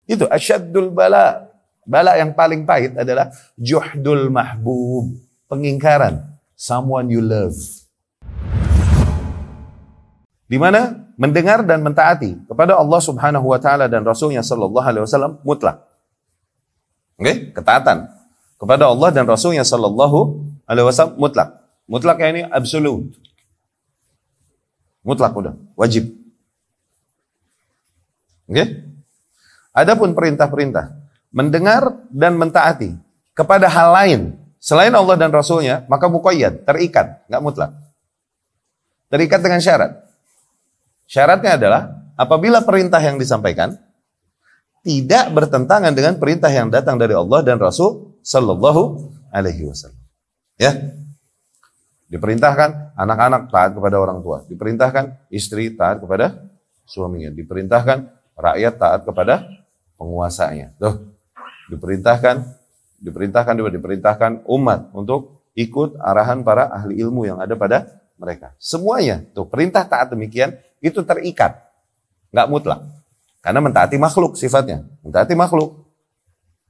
Itu asyaddul bala. Bala yang paling pahit adalah juhdul mahbub, pengingkaran someone you love. Di mana mendengar dan mentaati kepada Allah Subhanahu wa taala dan Rasulnya sallallahu alaihi wasallam mutlak. Oke, ketaatan kepada Allah dan Rasulnya sallallahu alaihi wasallam mutlak. Mutlaknya ini absolut. Mutlak udah, wajib. Oke? Adapun perintah-perintah mendengar dan mentaati kepada hal lain selain Allah dan Rasulnya, maka muqayyad, terikat, nggak mutlak. Terikat dengan syarat. Syaratnya adalah apabila perintah yang disampaikan tidak bertentangan dengan perintah yang datang dari Allah dan Rasul sallallahu alaihi wasallam. Ya. Diperintahkan anak-anak taat kepada orang tua, diperintahkan istri taat kepada suaminya, diperintahkan rakyat taat kepada penguasanya. Tuh. Diperintahkan umat untuk ikut arahan para ahli ilmu yang ada pada mereka. Semuanya, tuh perintah taat demikian, itu terikat. Nggak mutlak. Karena mentaati makhluk sifatnya. Mentaati makhluk.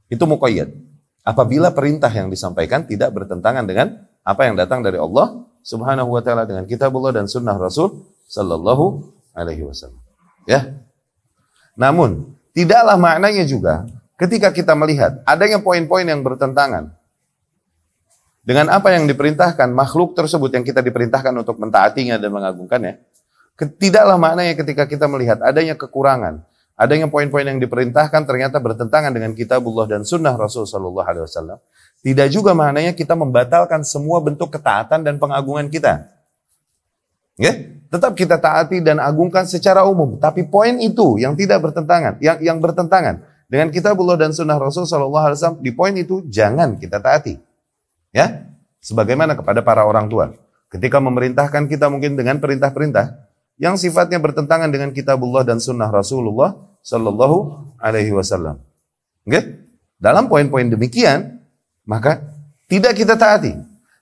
Itu muqayyad. Apabila perintah yang disampaikan tidak bertentangan dengan apa yang datang dari Allah Subhanahu wa taala, dengan kitabullah dan sunnah Rasul sallallahu alaihi wasallam. Ya. Namun, tidaklah maknanya juga ketika kita melihat adanya poin-poin yang bertentangan dengan apa yang diperintahkan makhluk tersebut yang kita diperintahkan untuk mentaatinya dan mengagungkannya, tidaklah maknanya ketika kita melihat adanya kekurangan, adanya poin-poin yang diperintahkan ternyata bertentangan dengan kitabullah dan sunnah Rasul sallallahu alaihi wasallam, tidak juga maknanya kita membatalkan semua bentuk ketaatan dan pengagungan kita. Ya? Tetap kita taati dan agungkan secara umum, tapi poin itu yang tidak bertentangan, yang bertentangan dengan kitabullah dan sunnah Rasul sallallahu alaihi wasallam, di poin itu jangan kita taati. Ya? Sebagaimana kepada para orang tua, ketika memerintahkan kita mungkin dengan perintah-perintah yang sifatnya bertentangan dengan kitabullah dan sunnah Rasulullah sallallahu alaihi wasallam. Oke? Dalam poin-poin demikian, maka tidak kita taati.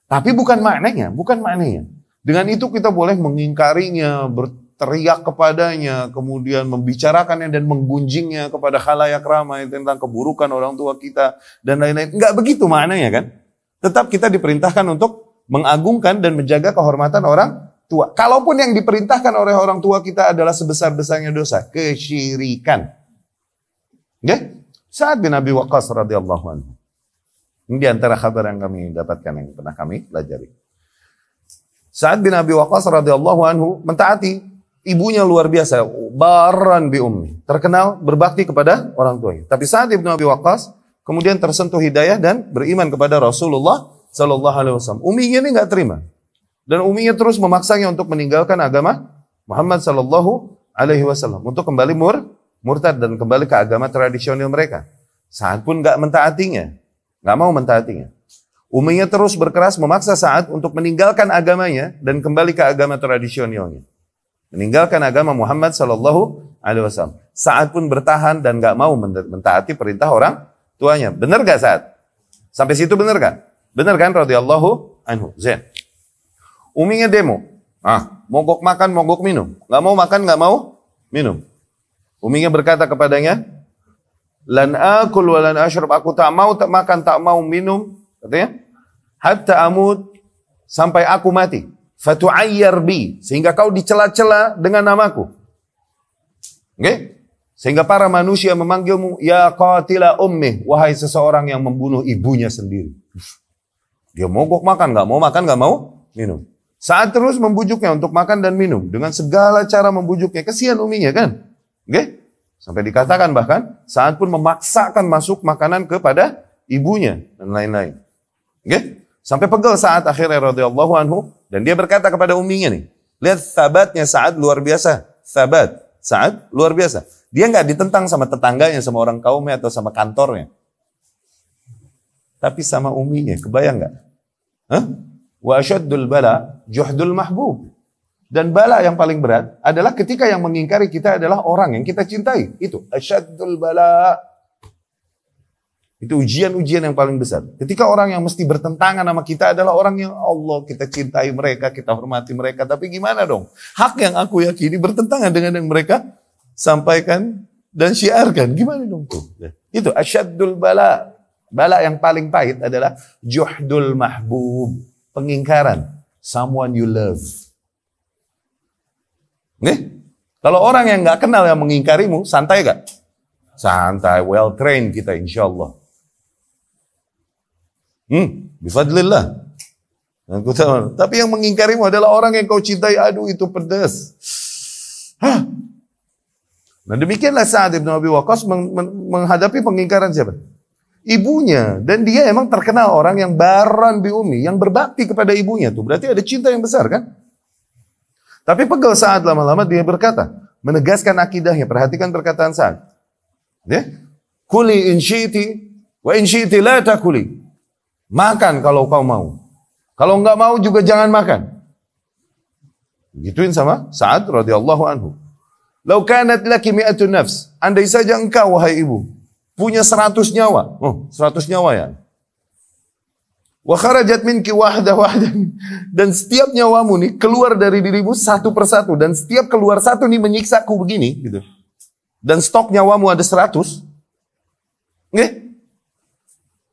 Tapi bukan maknanya. Dengan itu kita boleh mengingkarinya, berteriak kepadanya, kemudian membicarakannya dan menggunjingnya kepada khalayak ramai tentang keburukan orang tua kita dan lain-lain. Enggak begitu maknanya kan? Tetap kita diperintahkan untuk mengagungkan dan menjaga kehormatan orang tua. Kalaupun yang diperintahkan oleh orang tua kita adalah sebesar-besarnya dosa, kesyirikan. Ya? Sa'ad bin Abi Waqqas radhiyallahu anhu. Ini di antara kabar yang kami dapatkan, yang pernah kami pelajari. Sa'ad bin Abi Waqqas radhiyallahu anhu mentaati ibunya luar biasa, barran bi ummi, terkenal berbakti kepada orang tuanya. Tapi Sa'ad bin Abi Waqqas kemudian tersentuh hidayah dan beriman kepada Rasulullah sallallahu alaihi wasallam. Uminya ini enggak terima. Dan uminya terus memaksanya untuk meninggalkan agama Muhammad sallallahu alaihi wasallam untuk kembali murtad dan kembali ke agama tradisional mereka. Sa'ad pun enggak mentaatinya. Nggak mau mentaatinya. Uminya terus berkeras memaksa Sa'ad untuk meninggalkan agamanya dan kembali ke agama tradisionalnya. Meninggalkan agama Muhammad sallallahu alaihi wasallam. Sa'ad pun bertahan dan nggak mau mentaati perintah orang tuanya. Benar nggak Sa'ad? Sampai situ benar kan? Benar kan radhiyallahu anhu. Zain. Uminya demo. Mogok makan, mogok minum. Nggak mau makan, nggak mau minum. Uminya berkata kepadanya, lan akul wa lan ashrab, aku tak mau tak makan, tak mau minum, katanya, hatta amut, sampai aku mati. Fatu'ayyar bi, sehingga kau dicela-cela dengan namaku. Okay? Sehingga para manusia memanggilmu, ya qatila ummi, wahai seseorang yang membunuh ibunya sendiri. Dia mogok makan, nggak mau minum. Saat terus membujuknya untuk makan dan minum, dengan segala cara membujuknya, kesian uminya kan? Okay? Sampai dikatakan bahkan Sa'ad pun memaksakan masuk makanan kepada ibunya dan lain-lain. Okay? Sampai pegel Sa'ad akhirnya radhiyallahu anhu dan dia berkata kepada uminya nih, lihat sabatnya Sa'ad luar biasa. Sa'ad luar biasa. Dia nggak ditentang sama tetangganya, sama orang kaumnya atau sama kantornya. Tapi sama uminya, kebayang nggak? Wa asyaddul bala juhdul mahbub. Dan bala yang paling berat adalah ketika yang mengingkari kita adalah orang yang kita cintai. Itu asyaddul bala. Itu ujian-ujian yang paling besar. Ketika orang yang mesti bertentangan sama kita adalah orang yang Allah kita cintai mereka, kita hormati mereka. Tapi gimana dong? Hak yang aku yakini bertentangan dengan yang mereka sampaikan dan syiarkan. Gimana dong tuh? Itu asyaddul bala. Bala yang paling pahit adalah juhdul mahbub. Pengingkaran. Someone you love. Nih, kalau orang yang nggak kenal yang mengingkarimu, santai gak? Santai, well trained kita insya Allah. Bifadlillah. Tapi yang mengingkarimu adalah orang yang kau cintai. Aduh, itu pedas. Nah demikianlah Sa'ad bin Abi Waqqas menghadapi pengingkaran siapa? Ibunya. Dan dia emang terkenal orang yang baran bi umi, yang berbakti kepada ibunya tuh. Berarti ada cinta yang besar kan? Tapi pegel Sa'ad lama-lama dia berkata, menegaskan akidahnya. Perhatikan perkataan Sa'ad. Ya? Kuli in syi'ti wa in syi'ti la takuli. Makan kalau kau mau. Kalau enggak mau juga jangan makan. Gituin sama Sa'ad radhiyallahu anhu. Lau kanat laki mi'atun nafs. Andai saja engkau, wahai ibu, punya 100 nyawa. 100 nyawa ya. Wa kharajat minki wahdah. Dan setiap nyawamu nih keluar dari dirimu satu persatu. Dan setiap keluar satu nih menyiksaku begini. Gitu. Dan stok nyawamu ada 100. Nih.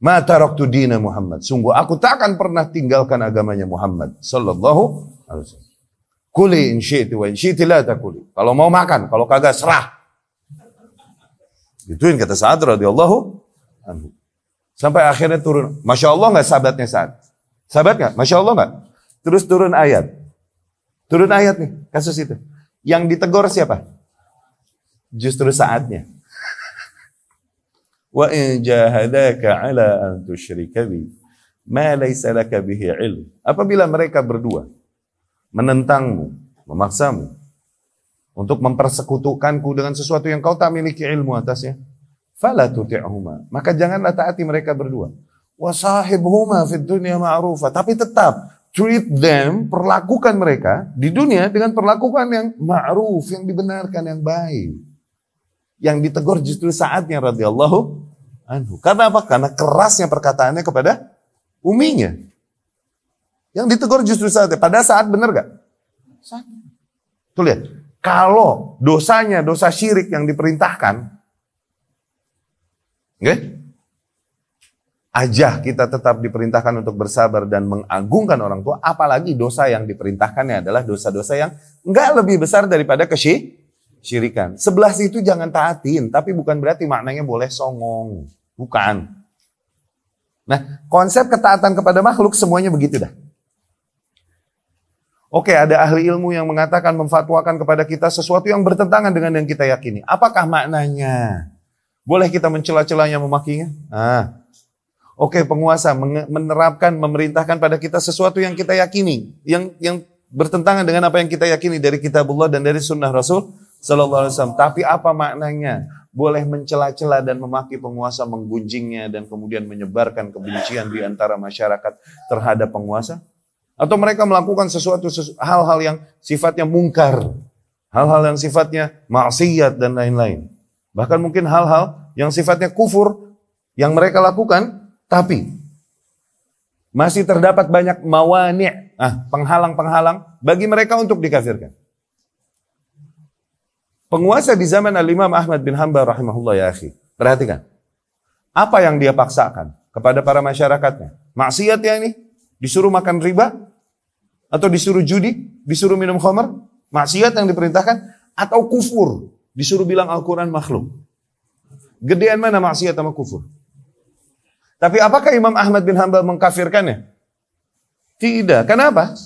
Ma taraktu dina Muhammad. Sungguh aku tak akan pernah tinggalkan agamanya Muhammad sallallahu alaihi wasallam. Kuli in syi'ti wa in syi'ti la takuli. Kalau mau makan, kalau kagak serah. Gituin kata Sa'ad radhiyallahu anhu. Sampai akhirnya turun. Masya Allah nggak sahabatnya Sa'ad? Sahabat nggak? Masya Allah nggak? Terus turun ayat. Turun ayat nih, kasus itu. Yang ditegur siapa? Justru Sa'adnya. Wa in jahadaka ala an tusyrika bi ma laysa laka bihi ilm. Apabila mereka berdua menentangmu, memaksamu untuk mempersekutukanku dengan sesuatu yang kau tak miliki ilmu atasnya, fala tuti'huma, maka janganlah taati mereka berdua. Wa sahibhuma fid dunya ma'rufa, tapi tetap treat them, perlakukan mereka di dunia dengan perlakuan yang ma'ruf, yang dibenarkan, yang baik. Yang ditegur justru Sa'adnya radhiyallahu anhu. Karena apa? Karena kerasnya perkataannya kepada uminya. Yang ditegur justru Sa'ad. Pada saat benar gak? Saat. Tuh lihat. Kalau dosanya, dosa syirik yang diperintahkan. Aja kita tetap diperintahkan untuk bersabar dan mengagungkan orang tua. Apalagi dosa yang diperintahkannya adalah dosa-dosa yang enggak lebih besar daripada kesyirikan. Sebelah situ jangan taatin. Tapi bukan berarti maknanya boleh songong. Bukan. Nah, konsep ketaatan kepada makhluk semuanya begitu dah. Oke, ada ahli ilmu yang mengatakan, memfatwakan kepada kita sesuatu yang bertentangan dengan yang kita yakini. Apakah maknanya? Boleh kita mencela-celanya, memakinya? Oke, penguasa menerapkan, memerintahkan pada kita sesuatu yang kita yakini, yang bertentangan dengan apa yang kita yakini dari kitabullah dan dari sunnah Rasul sallallahu alaihi wasallam. Tapi apa maknanya? Boleh mencela-cela dan memaki penguasa, menggunjingnya dan kemudian menyebarkan kebencian di antara masyarakat terhadap penguasa? Atau mereka melakukan sesuatu hal-hal yang sifatnya mungkar, hal-hal yang sifatnya maksiat dan lain-lain. Bahkan mungkin hal-hal yang sifatnya kufur yang mereka lakukan, tapi masih terdapat banyak mawani', penghalang-penghalang bagi mereka untuk dikafirkan. Penguasa di zaman Al-Imam Ahmad bin Hanbal rahimahullah ya akhi. Perhatikan. Apa yang dia paksakan kepada para masyarakatnya? Maksiat ya ini? Disuruh makan riba? Atau disuruh judi? Disuruh minum khamar? Maksiat yang diperintahkan? Atau kufur? Disuruh bilang Al-Quran makhluk? Gedean mana maksiat sama kufur? Tapi apakah Imam Ahmad bin Hanbal mengkafirkannya? Tidak. Kenapa?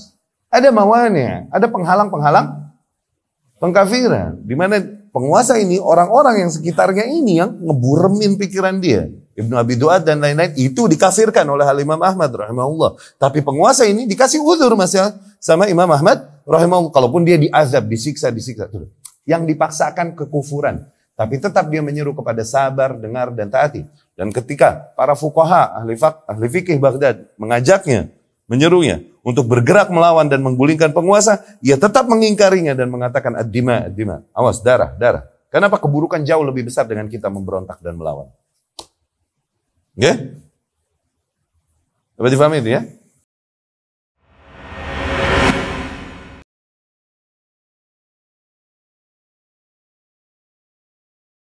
Ada mawani', ada penghalang-penghalang pengkafiran, di mana penguasa ini, orang-orang yang sekitarnya ini yang ngeburemin pikiran dia. Ibnu Abi Duat dan lain-lain itu dikafirkan oleh Imam Ahmad rahimahullah. Tapi penguasa ini dikasih uzur sama Imam Ahmad rahimahullah. Kalaupun dia diazab, disiksa. Yang dipaksakan kekufuran. Tapi tetap dia menyeru kepada sabar, dengar, dan taati. Dan ketika para fuqaha, ahli fikih Baghdad mengajaknya, menyerunya untuk bergerak melawan dan menggulingkan penguasa, ia tetap mengingkarinya dan mengatakan ad-dima. Awas, darah. Kenapa? Keburukan jauh lebih besar dengan kita memberontak dan melawan. Ya? Dapat difahami itu ya?